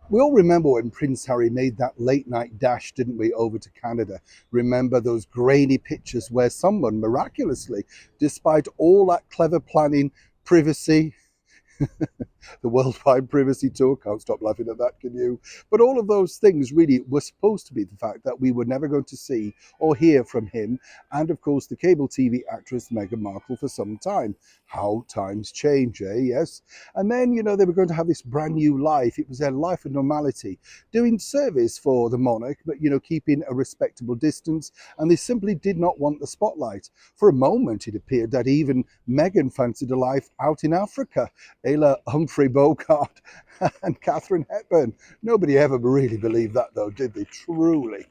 We all remember when Prince Harry made that late night dash, didn't we, over to Canada? Remember those grainy pictures where someone miraculously, despite all that clever planning, privacy, the Worldwide Privacy Tour. Can't stop laughing at that, can you? But all of those things really were supposed to be the fact that we were never going to see or hear from him, and of course the cable TV actress Meghan Markle for some time. How times change, eh? Yes. And then, they were going to have this brand new life. It was their life of normality, doing service for the monarch, but, keeping a respectable distance. And they simply did not want the spotlight. For a moment, it appeared that even Meghan fancied a life out in Africa. Ayla Humphrey Bogart and Catherine Hepburn. Nobody ever really believed that, though, did they? Truly.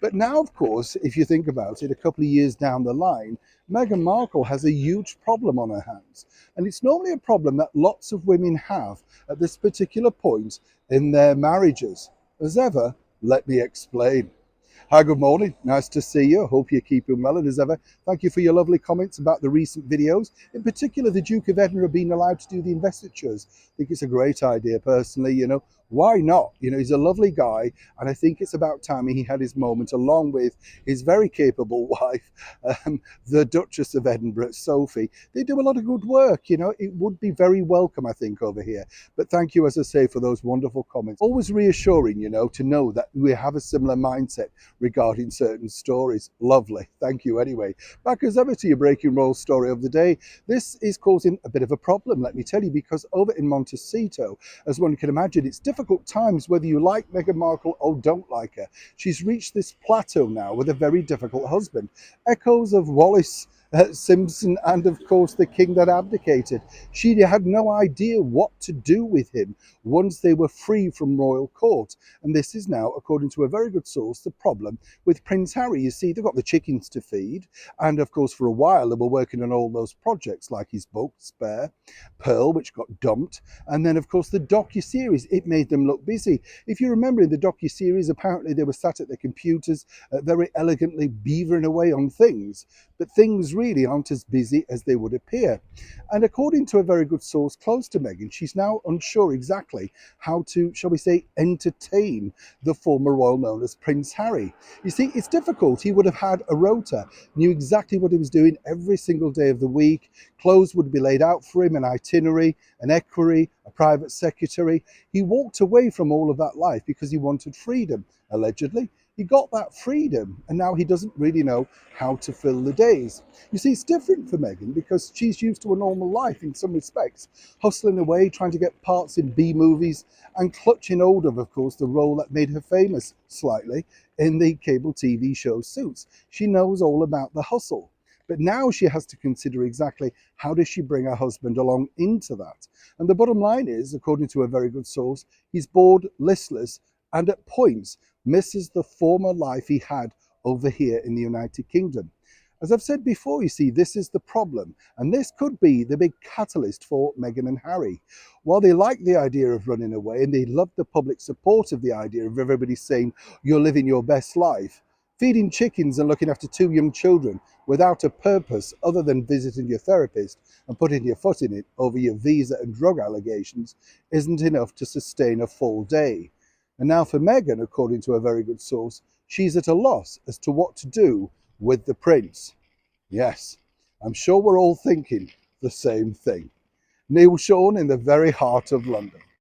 But now, of course, if you think about it, a couple of years down the line, Meghan Markle has a huge problem on her hands. And it's normally a problem that lots of women have at this particular point in their marriages. As ever, let me explain. Hi, good morning. Nice to see you. Hope you're keeping well. And as ever, thank you for your lovely comments about the recent videos. In particular, the Duke of Edinburgh being allowed to do the investitures. I think it's a great idea, personally. Why not? He's a lovely guy. And I think it's about time he had his moment, along with his very capable wife, the Duchess of Edinburgh, Sophie. They do a lot of good work. It would be very welcome, I think, over here. But thank you, as I say, for those wonderful comments. Always reassuring, to know that we have a similar mindset regarding certain stories. Lovely. Thank you anyway. Back as ever to your breaking roll story of the day. This is causing a bit of a problem, let me tell you, because over in Montecito, as one can imagine, it's difficult times whether you like Meghan Markle or don't like her. She's reached this plateau now with a very difficult husband. Echoes of Wallace Simpson and of course the king that abdicated. She had no idea what to do with him once they were free from royal court. And this is now, according to a very good source, the problem with Prince Harry. You see, they've got the chickens to feed, and of course for a while they were working on all those projects like his book Spare, Pearl, which got dumped, and then of course the docu-series. It made them look busy. If you remember, in the docu-series, apparently they were sat at their computers very elegantly beavering away on things, but things really aren't as busy as they would appear. And according to a very good source close to Meghan, she's now unsure exactly how to, shall we say, entertain the former royal known as Prince Harry. You see, it's difficult. He would have had a rota, knew exactly what he was doing every single day of the week. Clothes would be laid out for him, an itinerary, an equerry, a private secretary. He walked away from all of that life because he wanted freedom, allegedly. He got that freedom, and now he doesn't really know how to fill the days. You see, it's different for Meghan because she's used to a normal life in some respects, hustling away, trying to get parts in B movies, and clutching hold of course, the role that made her famous slightly in the cable TV show Suits. She knows all about the hustle. But now she has to consider exactly how does she bring her husband along into that. And the bottom line is, according to a very good source, he's bored, listless, and at points misses the former life he had over here in the United Kingdom. As I've said before, you see, this is the problem, and this could be the big catalyst for Meghan and Harry. While they like the idea of running away and they love the public support of the idea of everybody saying you're living your best life, feeding chickens and looking after two young children without a purpose other than visiting your therapist and putting your foot in it over your visa and drug allegations isn't enough to sustain a full day. And now for Meghan, according to a very good source, she's at a loss as to what to do with the prince. Yes, I'm sure we're all thinking the same thing. Neil Sean in the very heart of London.